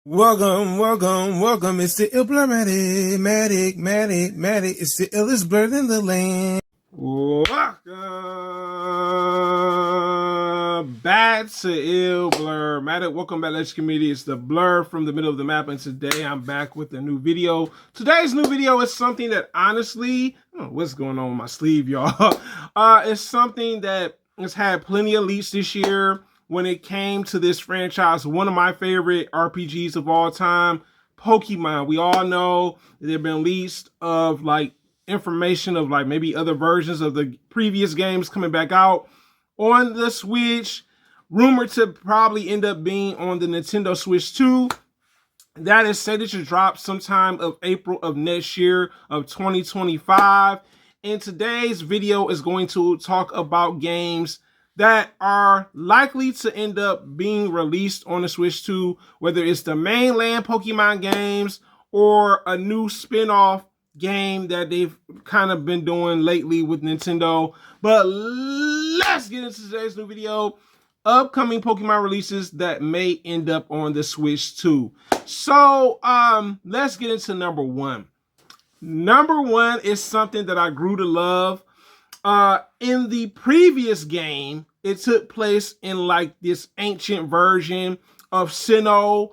Welcome. It's the Matic. It's the illest blurred in the land. Welcome back to Ill Blur Matic. Welcome back, Legend Community. It's the Blur from the middle of the map, and today I'm back with a new video. Today's new video is something that honestly, what's going on with my sleeve, y'all? It's something that has had plenty of leaks this year. When it came to this franchise, one of my favorite RPGs of all time, Pokemon. We all know there have been leaks of like information of like maybe other versions of the previous games coming back out on the Switch, rumored to probably end up being on the Nintendo Switch 2. That is said to drop sometime of April of next year of 2025. And today's video is going to talk about games that are likely to end up being released on the Switch 2, whether it's the mainland Pokemon games or a new spin-off game that they've kind of been doing lately with Nintendo. But let's get into today's new video. Upcoming Pokemon releases that may end up on the Switch 2. So let's get into number one. Number one is something that I grew to love. In the previous game, it took place in like this ancient version of Sinnoh.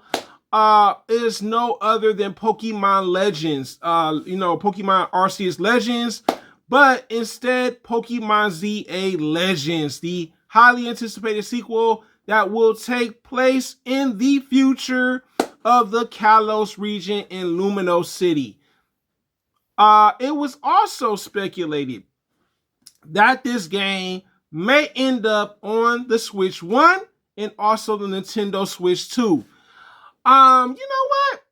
It is no other than Pokemon Legends. Pokemon Arceus Legends, but instead Pokemon ZA Legends, the highly anticipated sequel that will take place in the future of the Kalos region in Lumino City. It was also speculated that this game may end up on the Switch 1 and also the Nintendo Switch 2. You know what?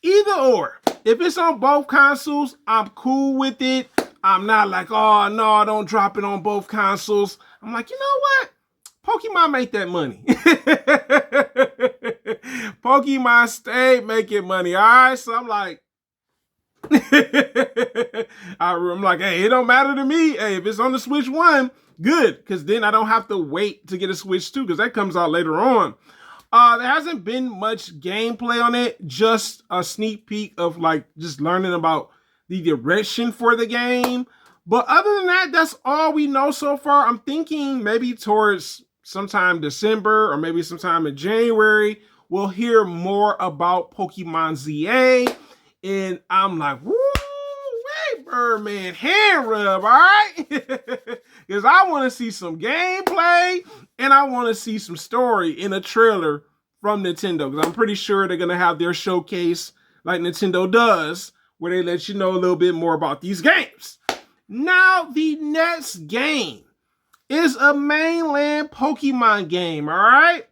Either or. If it's on both consoles, I'm cool with it. I'm not like, oh no, don't drop it on both consoles. I'm like, you know what? Pokemon make that money. Pokemon stay making money. All right, so I'm like, I'm like, hey, it don't matter to me. Hey, if it's on the Switch 1, good, because then I don't have to wait to get a Switch 2, because that comes out later on. There hasn't been much gameplay on it, just a sneak peek of like just learning about the direction for the game. But other than that, that's all we know so far. I'm thinking maybe towards sometime December or maybe sometime in January, we'll hear more about Pokemon ZA. And I'm like, woo, wait, Birdman, hand rub, all right? Because I want to see some gameplay and I want to see some story in a trailer from Nintendo. Because I'm pretty sure they're going to have their showcase like Nintendo does, where they let you know a little bit more about these games. Now, the next game is a mainland Pokemon game, all right?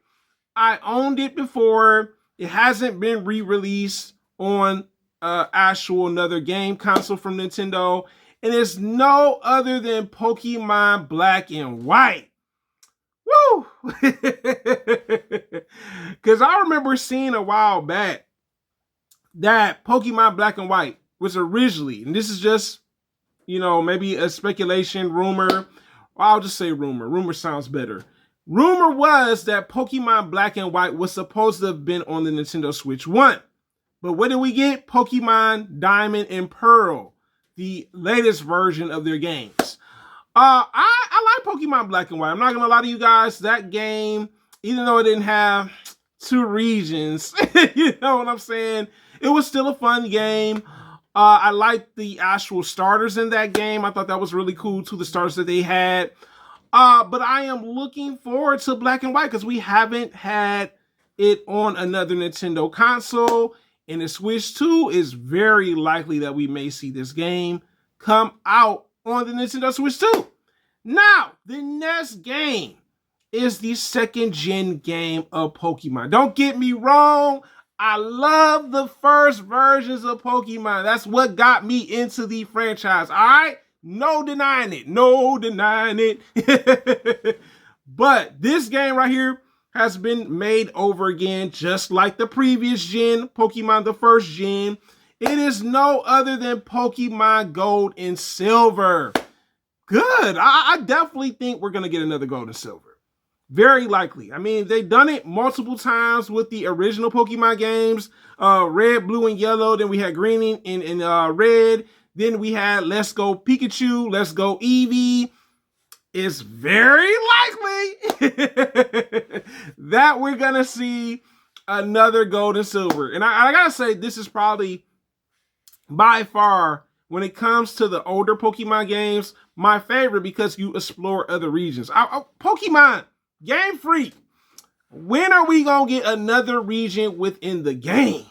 I owned it before. It hasn't been re-released on actual another game console from Nintendo, and it's no other than Pokemon Black and White. Woo! Because I remember seeing a while back that Pokemon Black and White was originally, and this is just, maybe a speculation, rumor. I'll just say rumor. Rumor sounds better. Rumor was that Pokemon Black and White was supposed to have been on the Nintendo Switch 1. But what did we get? Pokemon Diamond and Pearl, the latest version of their games. I like Pokemon Black and White. I'm not going to lie to you guys. That game, even though it didn't have 2 regions, you know what I'm saying? It was still a fun game. I liked the actual starters in that game. I thought that was really cool too, the starters that they had. But I am looking forward to Black and White because we haven't had it on another Nintendo console. And the Switch 2 is very likely that we may see this game come out on the Nintendo Switch 2. Now, the next game is the second gen game of Pokemon. Don't get me wrong. I love the first versions of Pokemon. That's what got me into the franchise. All right? No denying it. No denying it. But this game right here has been made over again, just like the previous gen, Pokemon the first gen. It is no other than Pokemon Gold and Silver. Good. I definitely think we're going to get another Gold and Silver. Very likely. I mean, they've done it multiple times with the original Pokemon games, red, blue, and yellow. Then we had green and red. Then we had Let's Go Pikachu, Let's Go Eevee. It's very likely that we're going to see another gold and silver. And I got to say, this is probably by far, when it comes to the older Pokemon games, my favorite because you explore other regions. Pokemon, Game Freak, when are we going to get another region within the game?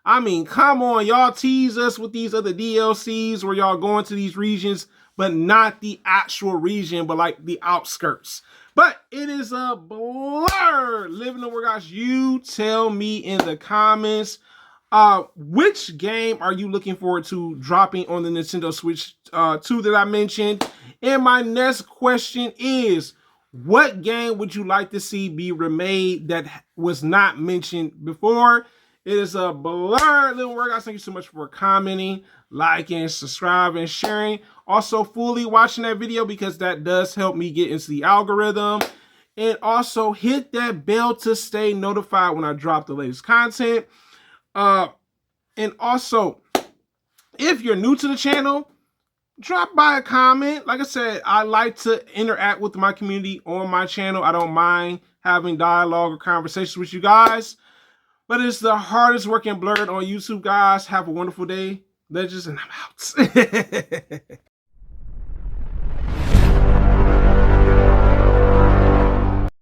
I mean, come on, y'all tease us with these other DLCs where y'all go into these regions, but not the actual region, but like the outskirts. But it is a blur. Living the workouts. You tell me in the comments, which game are you looking forward to dropping on the Nintendo Switch 2 that I mentioned? And my next question is, what game would you like to see be remade that was not mentioned before? It is a blur. Little workouts. Thank you so much for commenting, liking, subscribing, sharing. Also, fully watching that video because that does help me get into the algorithm. And also, hit that bell to stay notified when I drop the latest content. And also, if you're new to the channel, drop by a comment. Like I said, I like to interact with my community on my channel. I don't mind having dialogue or conversations with you guys. But it's the hardest working blurred on YouTube, guys. Have a wonderful day. Legends, and I'm out.